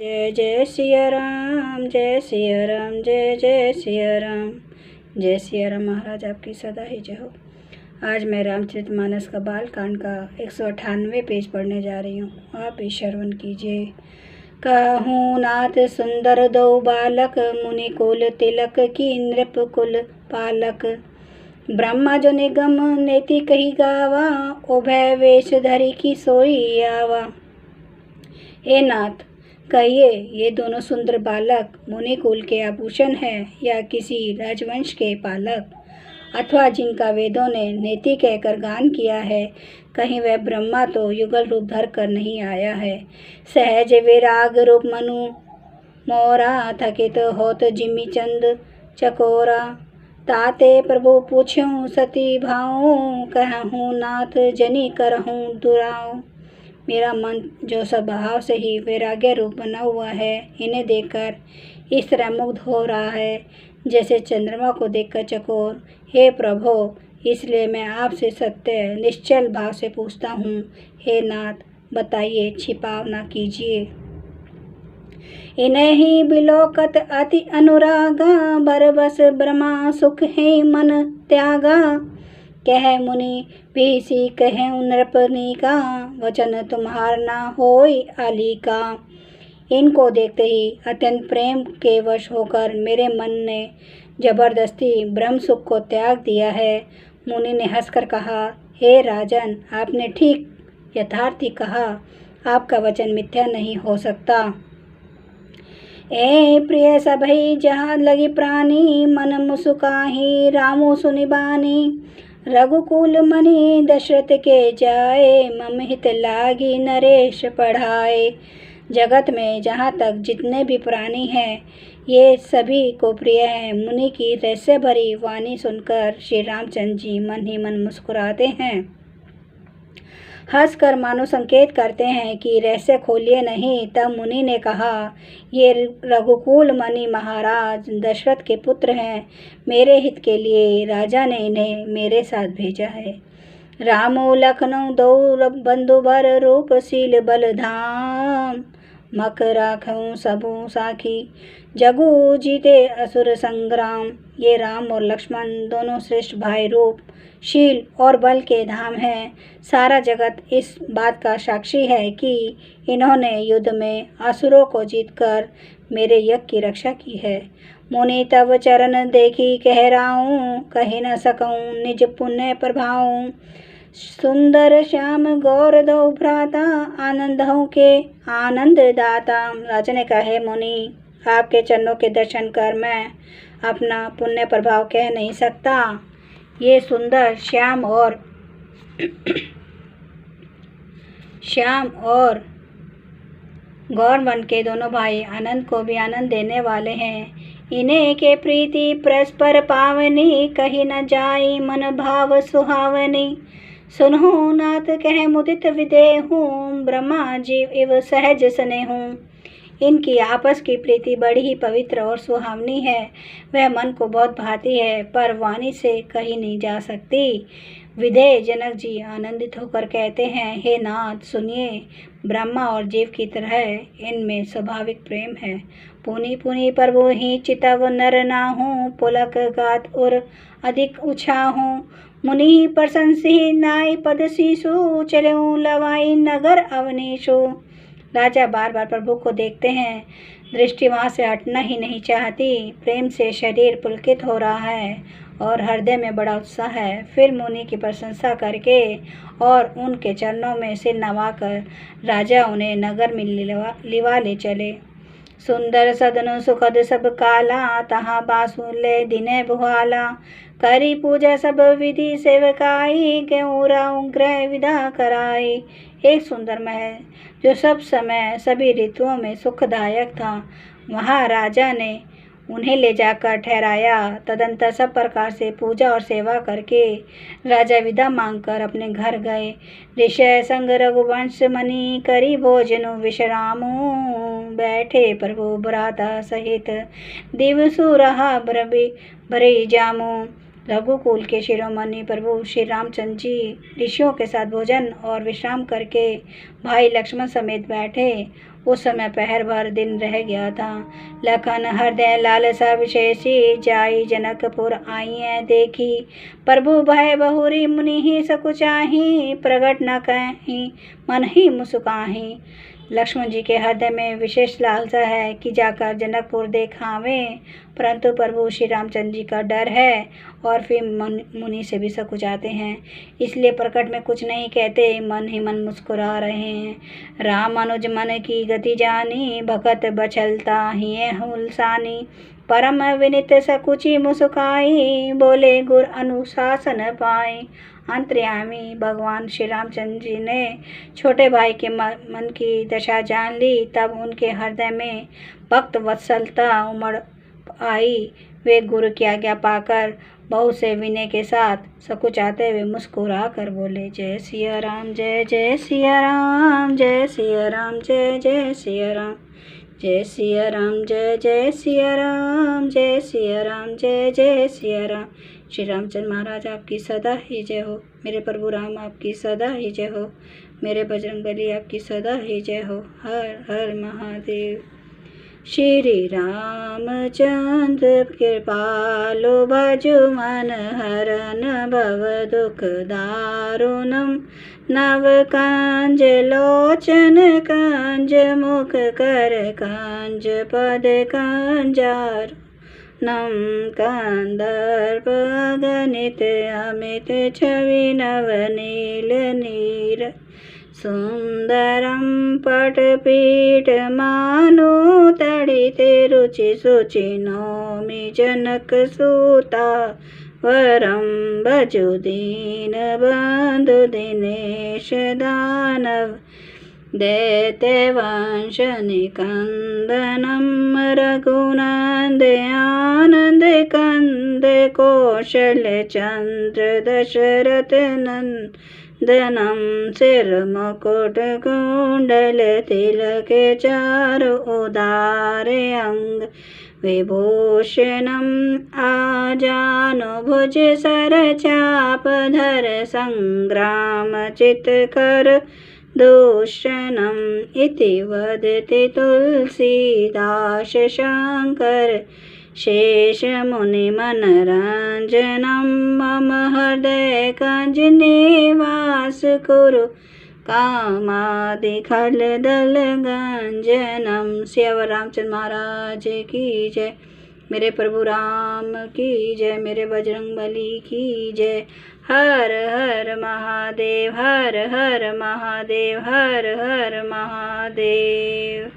जय जय सिया राम, जय सिया राम, जय जय सिया राम। जय सिया राम महाराज आपकी सदा ही जय हो। आज मैं रामचरितमानस का बालकांड का 198 पेज पढ़ने जा रही हूँ। आप भी श्रवण कीजिए। कहूँ नाथ सुंदर दो बालक, मुनि कुल तिलक की नृप कुल पालक। ब्रह्मा जो निगम नेति कही गावा, उभय वेश धरी की सोई आवा। हे नाथ, कहिए ये दोनों सुंदर बालक मुनि कुल के आभूषण हैं या किसी राजवंश के पालक, अथवा जिनका वेदों ने नेति कहकर गान किया है। कहीं वह ब्रह्मा तो युगल रूप धर कर नहीं आया है। सहज विराग रूप मनु मोरा, थकित होत जिमी चंद चकोरा। ताते प्रभु पूछूं सती भाऊं, कहूँ नाथ जनी करहूँ दुराऊं। मेरा मन जो स्वभाव से ही वैराग्य रूप बना हुआ है, इन्हें देखकर इस तरह मुग्ध हो रहा है जैसे चंद्रमा को देखकर चकोर। हे प्रभो, इसलिए मैं आपसे सत्य निश्चल भाव से पूछता हूँ। हे नाथ, बताइए, छिपाव ना कीजिए। इन्हें ही बिलोकत अति अनुरागा, बरबस ब्रह्मा सुख है मन त्यागा। कह मुनि पीसी कहे नृपनी का, वचन तुम्हार ना होई आलिका। इनको देखते ही अत्यंत प्रेम के वश होकर मेरे मन ने जबरदस्ती ब्रह्म सुख को त्याग दिया है। मुनि ने हंसकर कहा, हे राजन, आपने ठीक यथार्थ ही कहा। आपका वचन मिथ्या नहीं हो सकता। ए प्रिय सभई जहाँ लगी प्राणी, मन मुसुकाही रामु सुनिबानी। रघुकुल मणि दशरथ के जाए, मम हित लागी नरेश पढ़ाए। जगत में जहाँ तक जितने भी प्राणी हैं, ये सभी को प्रिय हैं। मुनि की रहस्य भरी वाणी सुनकर श्री रामचंद्र जी मन ही मन मुस्कुराते हैं। हंसकर मानो संकेत करते हैं कि रहस्य खोलिए नहीं। तब मुनि ने कहा, ये रघुकुल मणि महाराज दशरथ के पुत्र हैं। मेरे हित के लिए राजा ने इन्हें मेरे साथ भेजा है। रामो लखनऊ दो बंधु बर, रूपशील बल धाम। मक राखूं सबू साखी, जगू जीते असुर संग्राम। ये राम और लक्ष्मण दोनों श्रेष्ठ भाई रूप, शील और बल के धाम हैं। सारा जगत इस बात का साक्षी है कि इन्होंने युद्ध में असुरों को जीतकर मेरे यज्ञ की रक्षा की है। मुनि तब चरण देखी कह राऊं, कही न सकूं निज पुण्य प्रभाऊं। सुंदर श्याम गौर दो भ्राता, आनंदों के आनंद दाता। राजा ने कहा, मुनि, आपके चरणों के दर्शन कर मैं अपना पुण्य प्रभाव कह नहीं सकता। ये सुंदर श्याम और गौर वन के दोनों भाई आनंद को भी आनंद देने वाले हैं। इन्हें के प्रीति परस्पर पावनी, कही न जाई मन भाव सुहावनी। सुनहु नाथ कह मुदित विदेहूँ, ब्रह्मा जीव इव सहज स्नेहूँ। इनकी आपस की प्रीति बड़ी ही पवित्र और सुहावनी है। वह मन को बहुत भाती है, पर वाणी से कही नहीं जा सकती। विधेय जनक जी आनंदित होकर कहते हैं, हे नाथ सुनिए, ब्रह्मा और जीव की तरह इनमें स्वाभाविक प्रेम है। पुनि पुनि प्रभु ही चितव नर नाहूँ, पुलक गात और अधिक उछाहूँ। मुनि प्रशंसी नाई पद शीशु, चलऊँ लवाई नगर अवनीशु। राजा बार बार प्रभु को देखते हैं, दृष्टि वहाँ से हटना ही नहीं चाहती। प्रेम से शरीर पुलकित हो रहा है और हृदय में बड़ा उत्साह है। फिर मुनि की प्रशंसा करके और उनके चरणों में सिर नवाकर राजा उन्हें नगर में लिवा ले चले। सुंदर सदन सुखद सब काला, तहाँ बासुले दिने बुहाला। करी पूजा सब विधि सेवकाई, गेऊरा उग्रह विदा कराई। एक सुंदर महल जो सब समय सभी ऋतुओं में सुखदायक था, वहाँ राजा ने उन्हें ले जाकर ठहराया। तदंतर सब प्रकार से पूजा और सेवा करके राजा विदा मांगकर अपने घर गए। ऋषय संग रघुवंश मणि, करी भोजनु विश्रामो। बैठे प्रभु भ्राता सहित, दिवसु रहा भरे जामो। रघुकुल के शिरोमणि प्रभु श्री रामचंद्र जी ऋषियों के साथ भोजन और विश्राम करके भाई लक्ष्मण समेत बैठे। उस समय पहर भर दिन रह गया था। लखन हृदय लालसा विशेषी, जाई जनकपुर आइए देखी। प्रभु भय बहुरी मुनि ही सकुचाही, प्रगट न कहीं मन ही मुस्काही। लक्ष्मण जी के हृदय में विशेष लालसा है कि जाकर जनकपुर देखावें, परंतु प्रभु श्री रामचंद्र जी का डर है और फिर मुनि से भी सकुचाते हैं, इसलिए प्रकट में कुछ नहीं कहते, मन ही मन मुस्कुरा रहे हैं। राम अनुज मन की गति जानी, भगत बछलता ही हुलसानी। परम विनित सकुची मुस्काई, बोले गुर अनुशासन पाए। अंतर्यामी भगवान श्री रामचंद्र जी ने छोटे भाई के मन की दशा जान ली, तब उनके हृदय में भक्त वत्सलता उमड़ आई। वे गुरु की आज्ञा पाकर बहुत से विनय के साथ सकुचाते हुए मुस्कुरा कर बोले, जय सिया राम जय जय सिया राम, जय सिया राम जय जय सिया राम, जय सिया राम जय जय सिया राम, जय सिया राम जय जय सिया राम। श्री रामचंद्र महाराज आपकी सदा ही जय हो। मेरे प्रभु राम आपकी सदा ही जय हो। मेरे बजरंगबली आपकी सदा ही जय हो। हर हर महादेव। श्री रामचंद्र कृपालो भजु मन हरन भव दुख दारुणम। नव कांज लोचन कांज मुख कर कांज पद कांजार। नम कंदर्प गणित अमित छवि नवनील नीर। सुंदरम पटपीठ मानो तड़ित रुचि सुचि नौमि जनक सूता। वरम भजु दीन बंधु दिनेश दानव। दैत्यवंश निकंदनम रघुनंद आनंद कंद कौशल चंद्र दशरथ नंदनम। सिर मुकुट कुंडल तिलक चार उदार अंग। विभूषणम आजानु भुज सर चाप धर। संग्राम चित कर दूषणम इति वदति तुलसीदास शंकर। शेष मुनि मनरंजनम मम हृदय कंज निवास कुरु। कामादि खल दल गंजनम। श्री रामचंद्र महाराज की जय। मेरे प्रभु राम की जय। मेरे बजरंगबली की जय। हर हर महादेव, हर हर महादेव, हर हर महादेव।